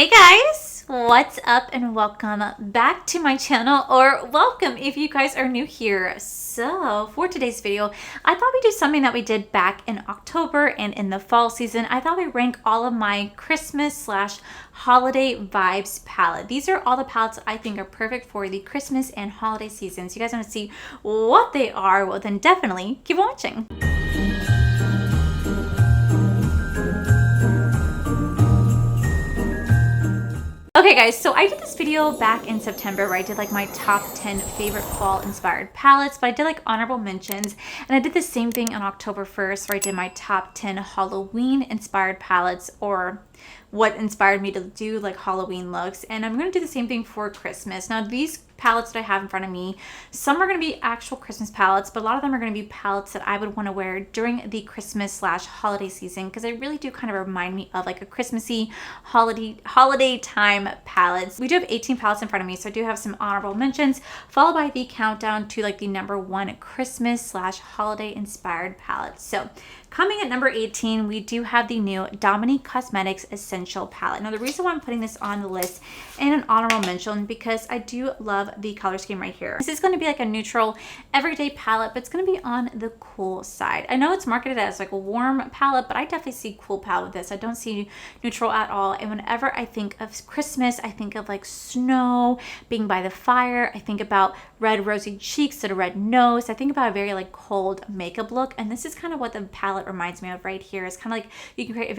Hey guys, what's up and welcome back to my channel, or welcome if you guys are new here. So for today's video, I thought we'd do something that we did back in October and in the fall season. I thought we'd rank all of my Christmas/holiday vibes palette. These are all the palettes I think are perfect for the Christmas and holiday season. So you guys want to see what they are, well then definitely keep watching. Okay guys, so I did this video back in September where I did like my top 10 favorite fall inspired palettes, but I did like honorable mentions, and I did the same thing on October 1st where I did my top 10 Halloween inspired palettes, or what inspired me to do like Halloween looks. And I'm going to do the same thing for Christmas. Now these palettes that I have in front of me, some are going to be actual Christmas palettes, but a lot of them are going to be palettes that I would want to wear during the Christmas/holiday season, because they really do kind of remind me of like a Christmassy holiday time palettes. We do have 18 palettes in front of me, so I do have some honorable mentions, followed by the countdown to like the #1 Christmas/holiday inspired palette. So coming at number 18, we do have the new Dominique Cosmetics Essential Palette. Now the reason why I'm putting this on the list and an honorable mention, because I do love the color scheme right here. This is going to be like a neutral everyday palette, but it's going to be on the cool side. I know it's marketed as like a warm palette, but I definitely see cool palette with this. I don't see neutral at all. And whenever I think of Christmas, I think of like snow, being by the fire. I think about red rosy cheeks and a red nose. I think about a very like cold makeup look, and this is kind of what the palette reminds me of right here. It's kind of like you can create a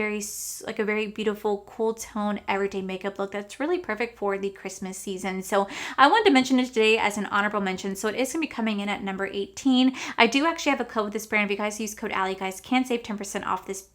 very beautiful cool tone everyday makeup look that's really perfect for the Christmas season. So I wanted to mention it today as an honorable mention. So it is going to be coming in at number 18. I do actually have a code with this brand. If you guys use code Allie, you guys can save 10% off this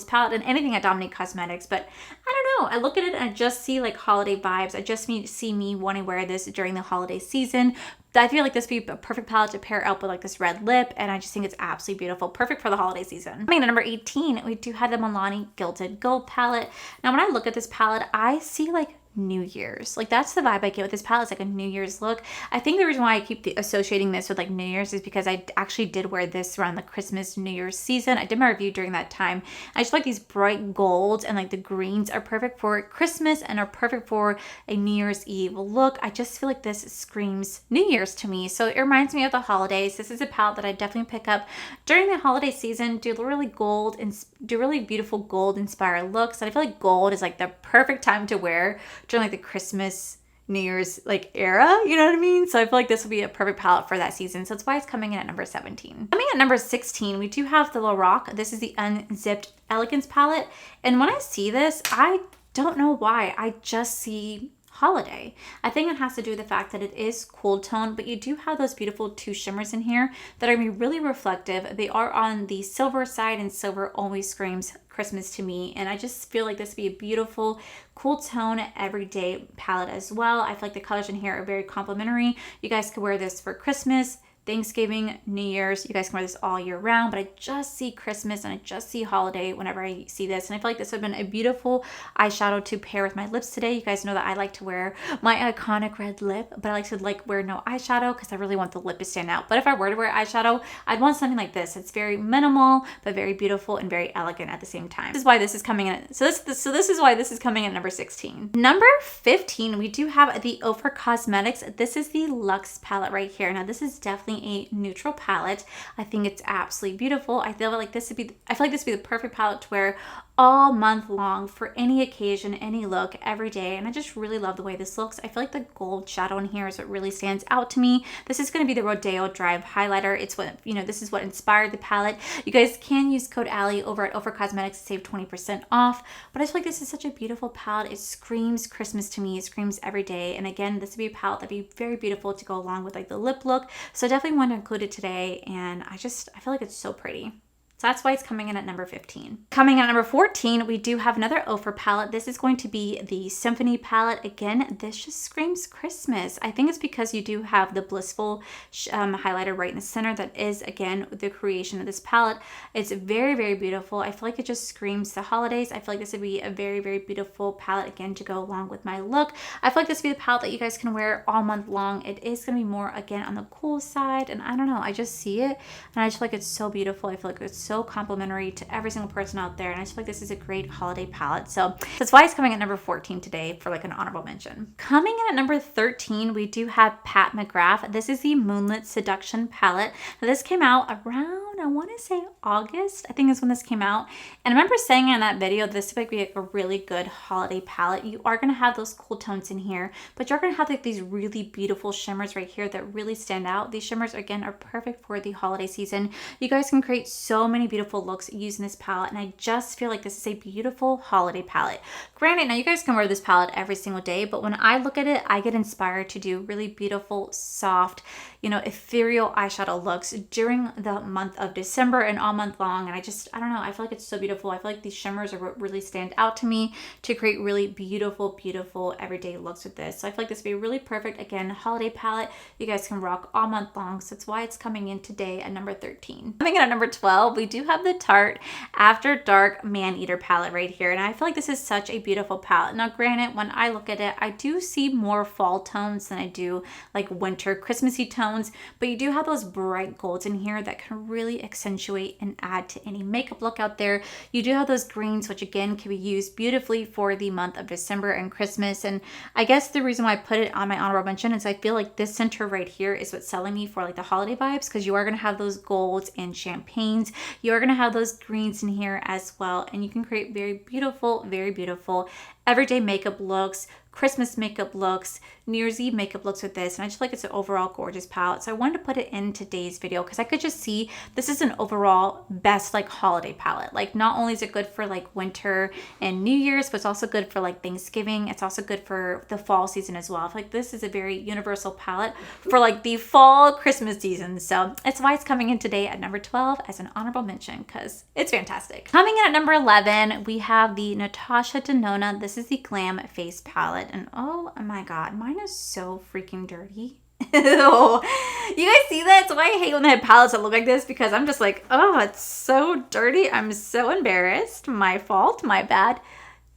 palette and anything at Dominique Cosmetics. But I don't know, I look at it and I just see like holiday vibes. I just see me wanting to wear this during the holiday season. I feel like this would be a perfect palette to pair up with like this red lip, and I just think it's absolutely beautiful, perfect for the holiday season. Coming to number 18, we do have the Milani Gilded Gold palette. Now when I look at this palette, I see like New Year's. Like that's the vibe I get with this palette. It's like a New Year's look. I think the reason why I keep associating this with like New Year's is because I actually did wear this around the Christmas New Year's season. I did my review during that time. I just like these bright golds, and like the greens are perfect for Christmas and are perfect for a New Year's Eve look. I just feel like this screams New Year's to me. So it reminds me of the holidays. This is a palette that I definitely pick up during the holiday season. Do really beautiful gold inspired looks. And I feel like gold is like the perfect time to wear during like the Christmas, New Year's like era, you know what I mean? So I feel like this will be a perfect palette for that season. So that's why it's coming in at number 17. Coming at number 16, we do have the Lorac. This is the Unzipped Elegance palette. And when I see this, I don't know why, I just see holiday. I think it has to do with the fact that it is cool tone, but you do have those beautiful two shimmers in here that are going to be really reflective. They are on the silver side, and silver always screams Christmas to me, and I just feel like this would be a beautiful cool tone everyday palette as well. I feel like the colors in here are very complementary. You guys could wear this for Christmas, Thanksgiving, New Year's. You guys can wear this all year round, but I just see Christmas and I just see holiday whenever I see this. And I feel like this would have been a beautiful eyeshadow to pair with my lips today. You guys know that I like to wear my iconic red lip, but I like to wear no eyeshadow because I really want the lip to stand out. But if I were to wear eyeshadow, I'd want something like this. It's very minimal, but very beautiful and very elegant at the same time. This is why this is coming in. So this is why this is coming in at number 16. Number 15, we do have the Ofra Cosmetics. This is the Luxe palette right here. Now this is definitely a neutral palette. I think it's absolutely beautiful. I feel like this would be the perfect palette to wear all month long for any occasion, any look, every day. And I just really love the way this looks. I feel like the gold shadow in here is what really stands out to me. This is going to be the Rodeo Drive highlighter. It's what, this is what inspired the palette. You guys can use code Allie over at Ofra Cosmetics to save 20% off. But I just feel like this is such a beautiful palette. It screams Christmas to me. It screams every day. And again, this would be a palette that'd be very beautiful to go along with like the lip look. So I definitely want to include it today. And I feel like it's so pretty. So that's why it's coming in at number 15. Coming in at number 14, we do have another Ofra palette. This is going to be the Symphony palette. Again, this just screams Christmas. I think it's because you do have the Blissful highlighter right in the center. That is, again, the creation of this palette. It's very, very beautiful. I feel like it just screams the holidays. I feel like this would be a very, very beautiful palette, again, to go along with my look. I feel like this would be the palette that you guys can wear all month long. It is going to be more, again, on the cool side. And I don't know, I just see it and I just feel like it's so beautiful. I feel like it's so so complimentary to every single person out there, and I just feel like this is a great holiday palette. So that's why it's coming at number 14 today for like an honorable mention. Coming in at number 13, we do have Pat McGrath. This is the Moonlit Seduction palette. Now, this came out around, I want to say August, I think is when this came out. And I remember saying in that video, this would be like a really good holiday palette. You are going to have those cool tones in here, but you're going to have like these really beautiful shimmers right here that really stand out. These shimmers, again, are perfect for the holiday season. You guys can create so many beautiful looks using this palette, and I just feel like this is a beautiful holiday palette. Granted, now you guys can wear this palette every single day, but when I look at it, I get inspired to do really beautiful, soft, you know, ethereal eyeshadow looks during the month of December and all month long. And I don't know, I feel like it's so beautiful. I feel like these shimmers are what really stand out to me to create really beautiful, beautiful everyday looks with this. So I feel like this would be really perfect. Again, holiday palette you guys can rock all month long. So that's why it's coming in today at number 13. Coming in at number 12, we do have the Tarte After Dark Man-Eater palette right here. And I feel like this is such a beautiful palette. Now, granted, when I look at it, I do see more fall tones than I do like winter, Christmassy tones, but you do have those bright golds in here that can really accentuate and add to any makeup look out there. You do have those greens, which again can be used beautifully for the month of December and Christmas. And I guess the reason why I put it on my honorable mention is I feel like this center right here is what's selling me for like the holiday vibes, because you are going to have those golds and champagnes. You are going to have those greens in here as well, and you can create very beautiful everyday makeup looks, Christmas makeup looks, New Year's Eve makeup looks with this. And I just feel like it's an overall gorgeous palette. So I wanted to put it in today's video because I could just see this is an overall best like holiday palette. Like, not only is it good for like winter and New Year's, but it's also good for like Thanksgiving. It's also good for the fall season as well. I feel like this is a very universal palette for like the fall Christmas season. So it's why it's coming in today at number 12 as an honorable mention, because it's fantastic. Coming in at number 11, we have the Natasha Denona. This is the Glam Face palette. And oh my god, mine is so freaking dirty. Ew. You guys see that? That's why I hate when they have palettes that look like this, because I'm just like, oh, it's so dirty. I'm so embarrassed. My fault. My bad.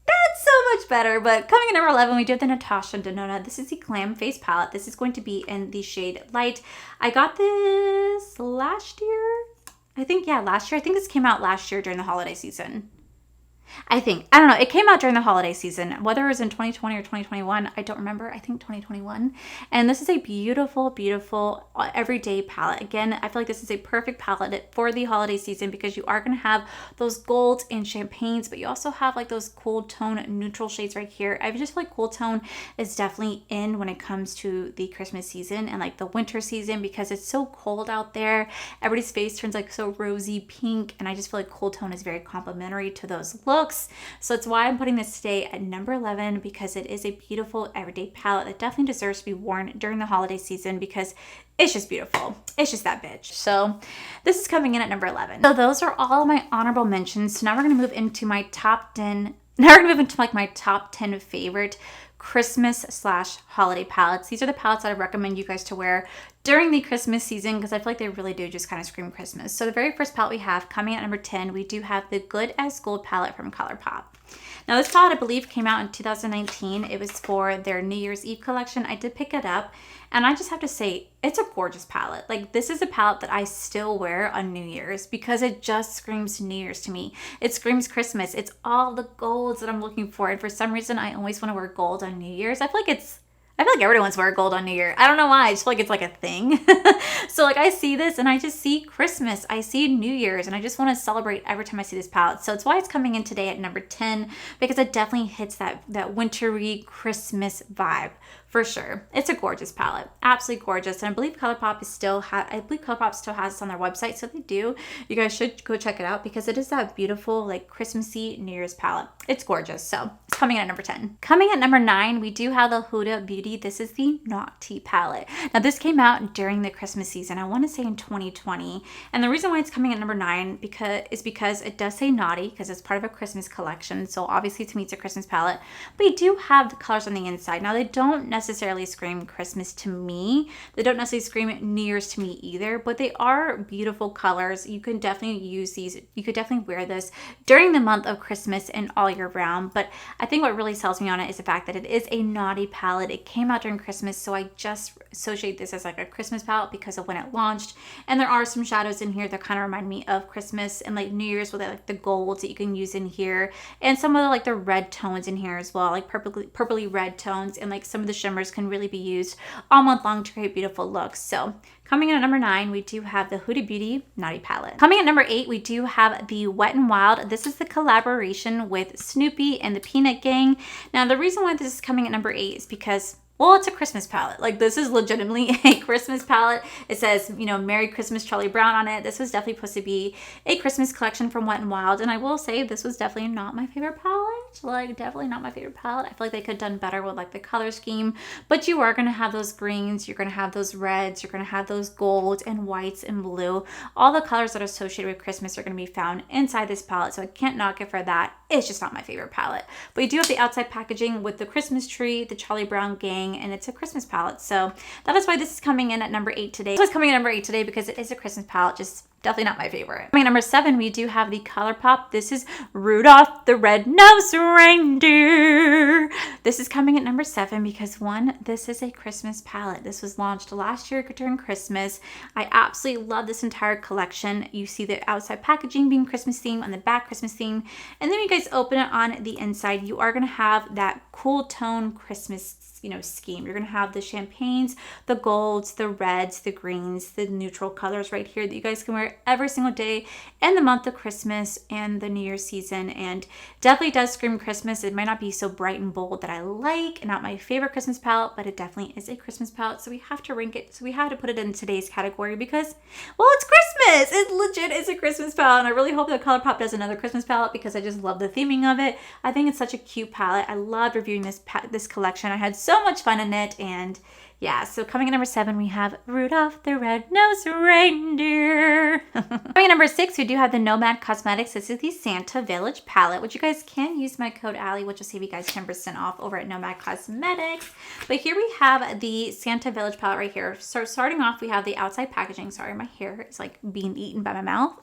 That's so much better. But coming in number 11, we do have the Natasha Denona. This is the Glam Face palette. This is going to be in the shade Light. I got this last year. I think this came out last year during the holiday season. I don't know. It came out during the holiday season. Whether it was in 2020 or 2021, I don't remember. I think 2021. And this is a beautiful, beautiful everyday palette. Again, I feel like this is a perfect palette for the holiday season because you are going to have those golds and champagnes, but you also have like those cool tone neutral shades right here. I just feel like cool tone is definitely in when it comes to the Christmas season and like the winter season, because it's so cold out there. Everybody's face turns like so rosy pink, and I just feel like cool tone is very complimentary to those looks. So it's why I'm putting this today at number 11, because it is a beautiful everyday palette that definitely deserves to be worn during the holiday season because it's just beautiful. It's just that bitch. So this is coming in at number 11. So those are all of my honorable mentions. So now we're going to move into my top 10. Now we're going to move into like my top 10 favorite Christmas/holiday palettes. These are the palettes that I recommend you guys to wear during the Christmas season because I feel like they really do just kind of scream Christmas. So the very first palette we have coming at number 10, we do have the Good as Gold palette from ColourPop. Now this palette I believe came out in 2019. It was for their New Year's Eve collection. I did pick it up, and I just have to say it's a gorgeous palette. Like, this is a palette that I still wear on New Year's because it just screams New Year's to me. It screams Christmas. It's all the golds that I'm looking for, and for some reason I always want to wear gold on New Year's. I feel like everyone wants to wear gold on New Year. I don't know why. I just feel like it's like a thing. So like I see this and I just see Christmas. I see New Year's, and I just want to celebrate every time I see this palette. So it's why it's coming in today at number 10, because it definitely hits that wintry Christmas vibe. For sure. It's a gorgeous palette. Absolutely gorgeous. And I believe ColourPop still has this on their website. So they do. You guys should go check it out because it is that beautiful, like Christmassy New Year's palette. It's gorgeous. So it's coming in at number 10. Coming at number 9, we do have the Huda Beauty. This is the Naughty palette. Now this came out during the Christmas season. I want to say in 2020. And the reason why it's coming at number 9 is because it does say naughty, because it's part of a Christmas collection. So obviously to me it's a Christmas palette. But you do have the colors on the inside. Now they don't necessarily scream Christmas to me. They don't necessarily scream New Year's to me either, but they are beautiful colors. You can definitely use these. You could definitely wear this during the month of Christmas and all year round. But I think what really sells me on it is the fact that it is a naughty palette. It came out during Christmas, so I just associate this as like a Christmas palette because of when it launched. And there are some shadows in here that kind of remind me of Christmas and like New Year's with like the golds that you can use in here. And some of the like the red tones in here as well, like purpley red tones. And like some of the shimmers can really be used all month long to create beautiful looks. So coming in at number 9, we do have the Huda Beauty Naughty Palette. Coming at number 8, we do have the Wet n Wild. This is the collaboration with Snoopy and the Peanut Gang. Now, the reason why this is coming at number 8 is because, well, it's a Christmas palette. Like, this is legitimately a Christmas palette. It says, you know, Merry Christmas Charlie Brown on it. This was definitely supposed to be a Christmas collection from Wet n Wild. And I will say this was definitely not my favorite palette. Like, definitely not my favorite palette. I feel like they could have done better with like the color scheme. But you are going to have those greens. You're going to have those reds. You're going to have those golds and whites and blue. All the colors that are associated with Christmas are going to be found inside this palette. So I can't knock it for that. It's just not my favorite palette. But you do have the outside packaging with the Christmas tree, the Charlie Brown Gang, and it's a Christmas palette. So that is why this is coming in at number 8 today. This is coming in at number 8 today because it is a Christmas palette, just definitely not my favorite. Coming at number 7, we do have the ColourPop. This is Rudolph the Red-Nosed Reindeer. This is coming at number 7 because, one, this is a Christmas palette. This was launched last year during Christmas. I absolutely love this entire collection. You see the outside packaging being Christmas theme, on the back Christmas theme, and then you guys open it on the inside. You are going to have that cool tone Christmas scheme. You're going to have the champagnes, the golds, the reds, the greens, the neutral colors right here that you guys can wear every single day in the month of Christmas and the New Year's season. And definitely does scream Christmas. It might not be so bright and bold that I like, not my favorite Christmas palette, but it definitely is a Christmas palette. So we have to rank it. So we have to put it in today's category because, well, it's Christmas. It legit is a Christmas palette. And I really hope that ColourPop does another Christmas palette because I just love the theming of it. I think it's such a cute palette. I loved reviewing this collection. I had so much fun in it. And yeah, so coming at number 7, we have Rudolph the Red-Nosed Reindeer. Coming at number 6, we do have the Nomad Cosmetics. This is the Santa Village palette, which you guys can use my code Allie, which will save you guys 10% off over at Nomad Cosmetics. But here we have the Santa Village palette right here. So starting off, we have the outside packaging. Sorry, my hair is like being eaten by my mouth.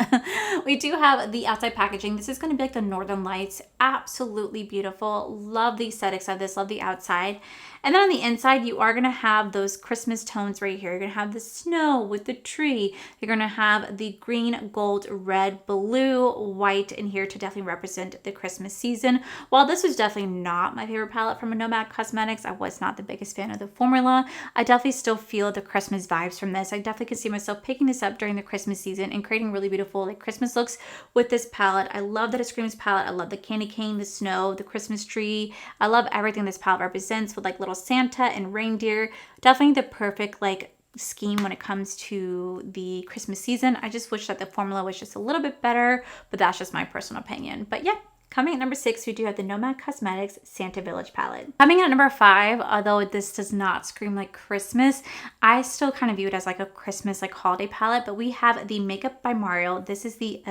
We do have the outside packaging. This is going to be like the Northern Lights. Absolutely beautiful. Love the aesthetics of this. Love the outside. And then on the inside, you are going to have those Christmas tones right here. You're going to have the snow with the tree. You're going to have the green, gold, red, blue, white in here to definitely represent the Christmas season. While this was definitely not my favorite palette from Nomad Cosmetics, I was not the biggest fan of the formula. I definitely still feel the Christmas vibes from this. I definitely can see myself picking this up during the Christmas season and creating really beautiful like Christmas looks with this palette. I love that it's Screams palette. I love the candy cane, the snow, the Christmas tree. I love everything this palette represents with like little Santa and reindeer. Definitely the perfect like scheme when it comes to the Christmas season. I just wish that the formula was just a little bit better, but that's just my personal opinion. But yeah, coming at number 6, we do have the Nomad Cosmetics Santa Village palette. Coming at number 5, although this does not scream like Christmas, I still kind of view it as like a Christmas like holiday palette, but we have the Makeup by Mario. This is the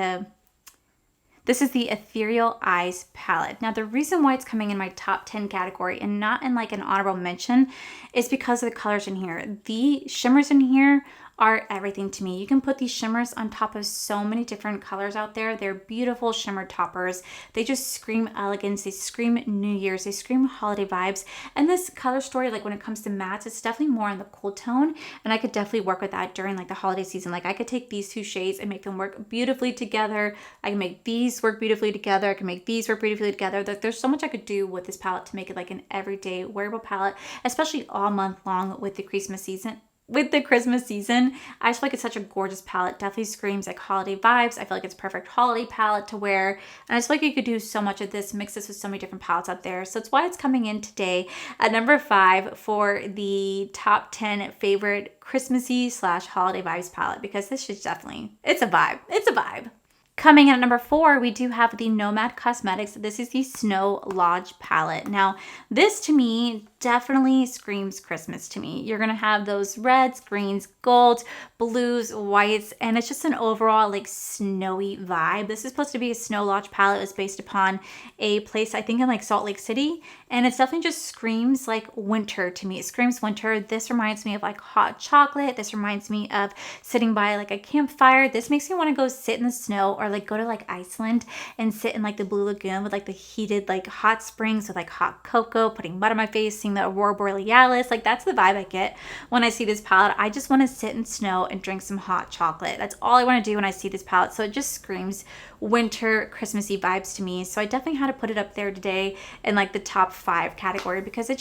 Ethereal Eyes palette. Now, the reason why it's coming in my top 10 category and not in like an honorable mention is because of the colors in here. The shimmers in here are everything to me. You can put these shimmers on top of so many different colors out there. They're beautiful shimmer toppers. They just scream elegance. They scream New Year's. They scream holiday vibes. And this color story, like when it comes to mattes, it's definitely more in the cool tone. And I could definitely work with that during like the holiday season. Like I could take these two shades and make them work beautifully together. I can make these work beautifully together. I can make these work beautifully together. There's so much I could do with this palette to make it like an everyday wearable palette, especially all month long with the Christmas season. I just feel like it's such a gorgeous palette. Definitely screams like holiday vibes. I feel like it's a perfect holiday palette to wear. And I just feel like you could do so much of this, mix this with so many different palettes out there. So that's why it's coming in today at number 5 for the top 10 favorite Christmassy / holiday vibes palette, because this is definitely, it's a vibe. It's a vibe. Coming in at number 4, we do have the Nomad Cosmetics. This is the Snow Lodge palette. Now, this to me definitely screams Christmas to me. You're going to have those reds, greens, golds, blues, whites, and it's just an overall like snowy vibe. This is supposed to be a Snow Lodge palette. It was based upon a place, I think in like Salt Lake City, and it's definitely just screams like winter to me. It screams winter. This reminds me of like hot chocolate. This reminds me of sitting by like a campfire. This makes me want to go sit in the snow or like go to like Iceland and sit in like the Blue Lagoon with like the heated like hot springs with like hot cocoa, putting mud on my face, seeing the aurora borealis. Like that's the vibe I get when I see this palette. I just want to sit in snow and drink some hot chocolate. That's all I want to do when I see this palette. So it just screams winter, Christmassy vibes to me. So I definitely had to put it up there today in like the top 5 category because it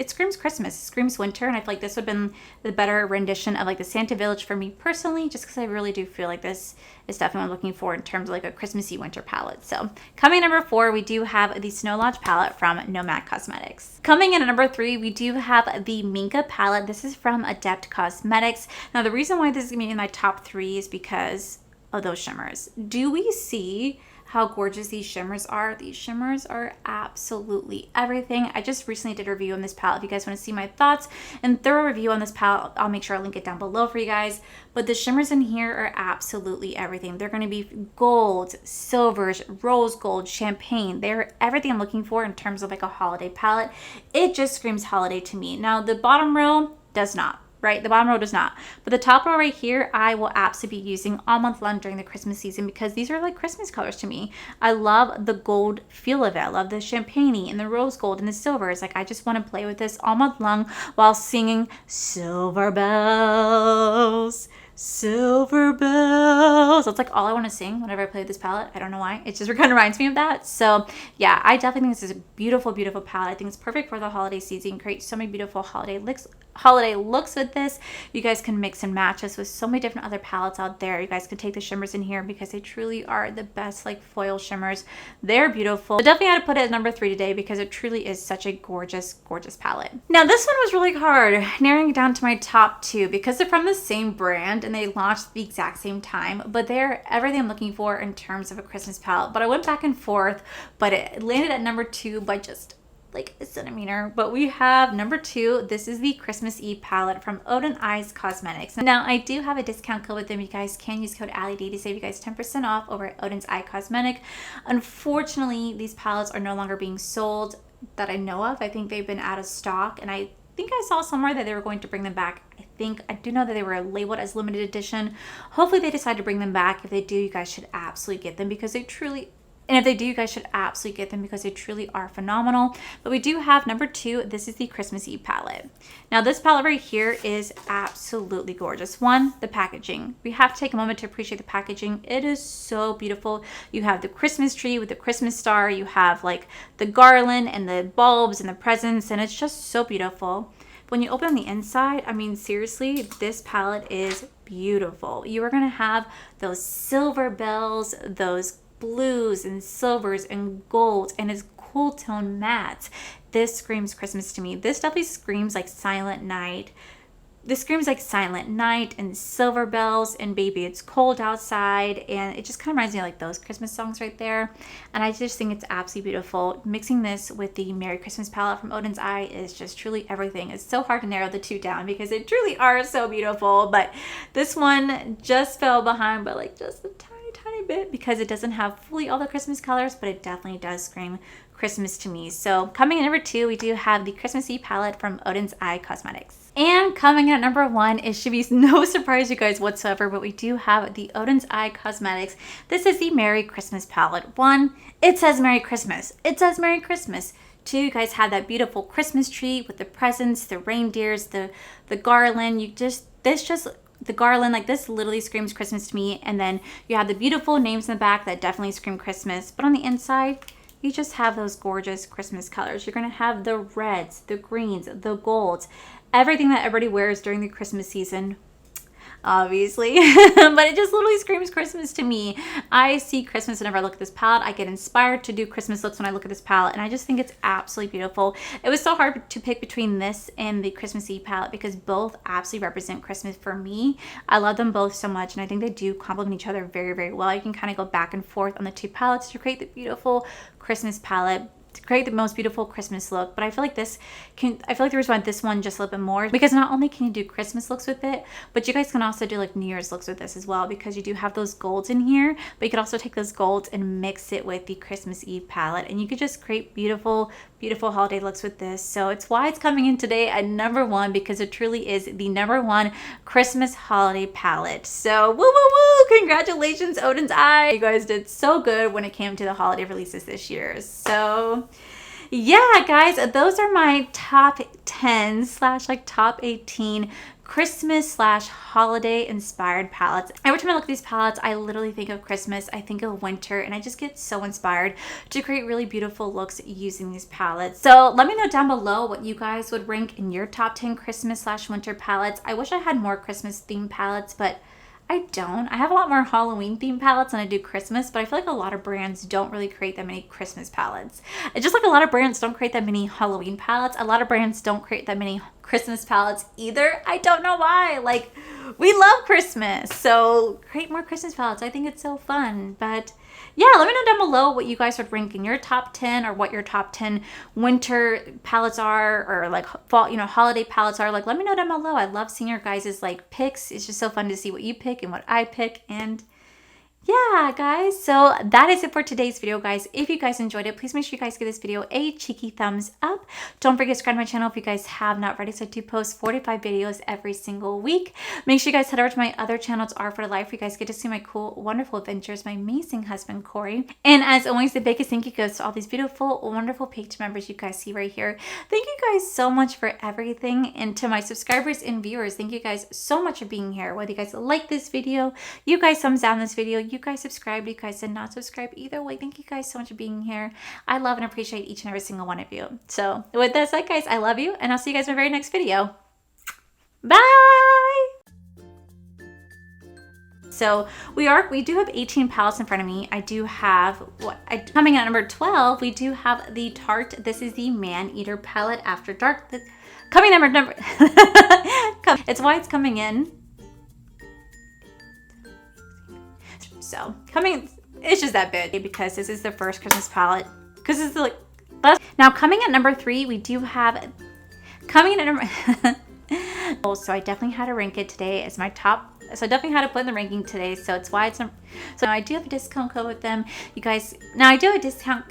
screams Christmas, it screams winter, and I feel like this would have been the better rendition of like the Santa Village for me personally, just because I really do feel like this is definitely what I'm looking for in terms of like a Christmassy winter palette. So coming in number 4, we do have the Snow Lodge palette from Nomad Cosmetics. Coming in at number 3, we do have the Minka palette. This is from Adept Cosmetics. Now the reason why this is gonna be in my top 3 is because of those shimmers. Do we see how gorgeous these shimmers are? These shimmers are absolutely everything. I just recently did a review on this palette. If you guys want to see my thoughts and thorough review on this palette, I'll make sure I link it down below for you guys. But the shimmers in here are absolutely everything. They're going to be golds, silvers, rose gold, champagne. They're everything I'm looking for in terms of like a holiday palette. It just screams holiday to me. Now the bottom row does not. Right? The bottom row does not. But the top row right here, I will absolutely be using all month long during the Christmas season because these are like Christmas colors to me. I love the gold feel of it. I love the champagne and the rose gold and the silvers. Like I just want to play with this all month long while singing Silver Bells. Silver bells. That's like all I want to sing whenever I play with this palette. I don't know why. It just kind of reminds me of that. So yeah, I definitely think this is a beautiful, beautiful palette. I think it's perfect for the holiday season. Create so many beautiful holiday looks with this. You guys can mix and match this with so many different other palettes out there. You guys can take the shimmers in here because they truly are the best like foil shimmers. They're beautiful. I definitely had to put it at number 3 today because it truly is such a gorgeous, gorgeous palette. Now this one was really hard, narrowing it down to my top 2 because they're from the same brand and they launched at the exact same time, but they're everything I'm looking for in terms of a Christmas palette. But I went back and forth, but it landed at number 2 by just like a centimeter. But we have number 2. This is the Christmas Eve palette from Odin Eyes Cosmetics. Now I do have a discount code with them. You guys can use code Allie to save you guys 10% off over at Odin's Eye Cosmetic. Unfortunately, these palettes are no longer being sold that I know of. I think they've been out of stock, and I think I saw somewhere that they were going to bring them back. I do know that they were labeled as limited edition. Hopefully they decide to bring them back. If they do, you guys should absolutely get them because they truly, and if they do, you guys should absolutely get them because they truly are phenomenal. But we do have number 2. This is the Christmas Eve palette. Now this palette right here is absolutely gorgeous. One, the packaging. We have to take a moment to appreciate the packaging. It is so beautiful. You have the Christmas tree with the Christmas star. You have like the garland and the bulbs and the presents, and it's just so beautiful. When you open on the inside, I mean, seriously, this palette is beautiful. You are going to have those silver bells, those blues and silvers and golds, and it's cool tone mattes. This screams Christmas to me. This definitely screams like Silent Night. This screams like Silent Night and Silver Bells and Baby It's Cold Outside, and it just kind of reminds me of like those Christmas songs right there. And I just think it's absolutely beautiful. Mixing this with the Merry Christmas palette from Odin's Eye is just truly everything. It's so hard to narrow the 2 down because they truly are so beautiful, but this one just fell behind by like just a tiny bit because it doesn't have fully all the Christmas colors, but it definitely does scream Christmas to me. So coming in number 2, we do have the Christmas Eve palette from Odin's Eye Cosmetics. And coming in at number 1, it should be no surprise you guys whatsoever, but we do have the Odin's Eye Cosmetics. This is the Merry Christmas palette. 1, it says Merry Christmas. It says Merry Christmas. 2, you guys have that beautiful Christmas tree with the presents, the reindeers, the garland. The garland, like this literally screams Christmas to me. And then you have the beautiful names in the back that definitely scream Christmas. But on the inside, you just have those gorgeous Christmas colors. You're going to have the reds, the greens, the golds, everything that everybody wears during the Christmas season, obviously. But it just literally screams Christmas to me. I see Christmas whenever I look at this palette. I get inspired to do Christmas looks when I look at this palette, and I just think it's absolutely beautiful. It was so hard to pick between this and the Christmas Eve palette because both absolutely represent Christmas for me. I love them both so much, and I think they do complement each other very, very well. You can kind of go back and forth on the 2 palettes to create the beautiful Christmas palette. create the most beautiful Christmas look. But I feel like I feel like the reason why this one just a little bit more, because not only can you do Christmas looks with it, but you guys can also do like New Year's looks with this as well, because you do have those golds in here, but you could also take those golds and mix it with the Christmas Eve palette, and you could just create beautiful holiday looks with this. So it's why it's coming in today at #1, because it truly is the #1 Christmas holiday palette. So woo woo woo, congratulations Odin's Eye, you guys did so good when it came to the holiday releases this year. So yeah guys, those are my top 10 / like top 18 Christmas / holiday inspired palettes. Every time I look at these palettes, I literally think of Christmas, I think of winter, and I just get so inspired to create really beautiful looks using these palettes. So let me know down below what you guys would rank in your top 10 Christmas / winter palettes. I wish I had more Christmas themed palettes, but I don't. I have a lot more Halloween themed palettes than I do Christmas, but I feel like a lot of brands don't really create that many Christmas palettes. It's just like a lot of brands don't create that many Halloween palettes. A lot of brands don't create that many Christmas palettes either. I don't know why. Like, we love Christmas, so create more Christmas palettes. I think it's so fun. But yeah, let me know down below what you guys would rank in your top 10, or what your top 10 winter palettes are, or like fall, holiday palettes are. Like, let me know down below. I love seeing your guys' like picks. It's just so fun to see what you pick and what I pick. And yeah guys, so that is it for today's video guys. If you guys enjoyed it, please make sure you guys give this video a cheeky thumbs up. Don't forget to subscribe to my channel if you guys have not already. So I do post 45 videos every single week. Make sure you guys head over to my other channel. It's R for Life. You guys get to see my cool wonderful adventures, my amazing husband Corey. And as always, the biggest thank you goes to all these beautiful wonderful page members you guys see right here. Thank you guys so much for everything. And to my subscribers and viewers, thank you guys so much for being here. Whether you guys like this video, you guys thumbs down this video, you guys subscribed, you guys did not subscribe, either way, thank you guys so much for being here. I love and appreciate each and every single one of you. So with that said guys, I love you, and I'll see you guys in my very next video. Bye. So we do have 18 palettes in front of me. I do have coming in at number 12, we do have the Tarte. This is the Man Eater palette After Dark. Coming in number it's why it's coming in. So it's just that big, because this is the first Christmas palette, because it's like now coming at number 3, we do have coming in at number oh, so I definitely had to rank it today as my top, so I definitely had to put in the ranking today, so it's why it's so I do have a discount code with them, you guys. Now I do have a discount